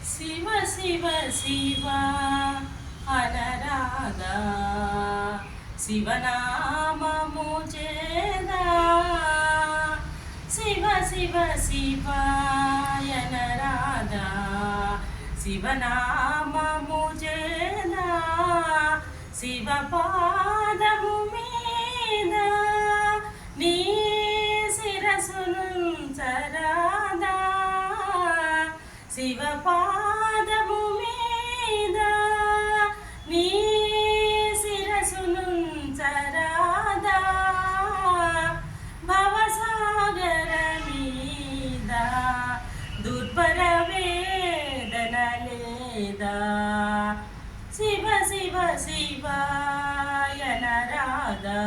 శివ శివ శివ అనరాధా శివనామము చేదా శివ శివ శివాయనరాధా శివనామము చేదా శివ పాదము మీద నీ శిరసునుంచరాదా శివ పాదము మీద నీ శిరసునుంచరాదా భవసాగర మీద దుర్భర వేదన లేదా శివ శివ శివాయనరాధా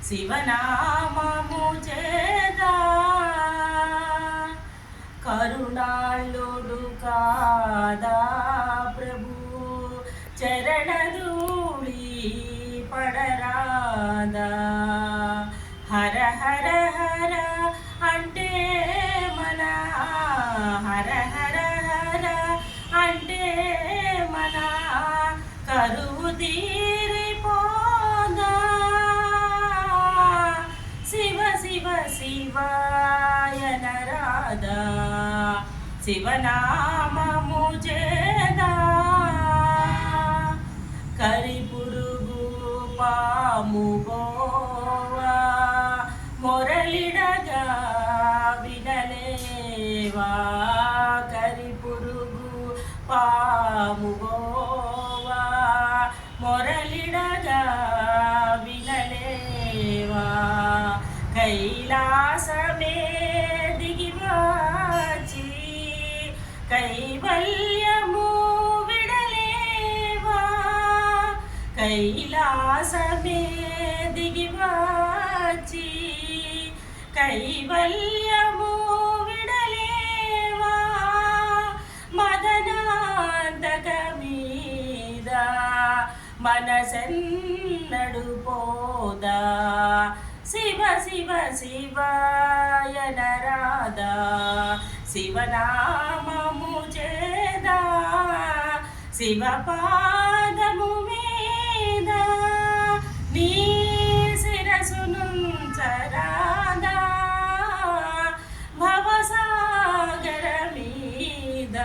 శివనామము చేదా కరుణాళుడు కాదా ప్రభు చరణధూళి పడరాదా హర హర హర అంటే మన హర హర హర అంటే మన కరువు తీరిపోదా శివ శివ శివాయనరాధా శివనామము చేదా కరిపురుగు పాము గోవా మొరలిడగా వినలేవా కరిపురుగు పాము గోవా మొరలిడగా వినలేవా కైలాసమే దిగివాచి కైవల్యము విడలేవా కైలాసమే దిగివాచి కైవల్యము విడలేవా మదనాంతక మీద మనసెన్నడు పోదా శివ శివ శివాయనరాధా శివనామము చేదా శివ పాదము మీద నీ శిరసునుంచరాదా భవసాగర మీద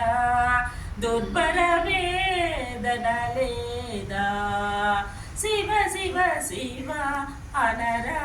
దుర్భర వేదన లేదా శివ శివ శివ అనరాధా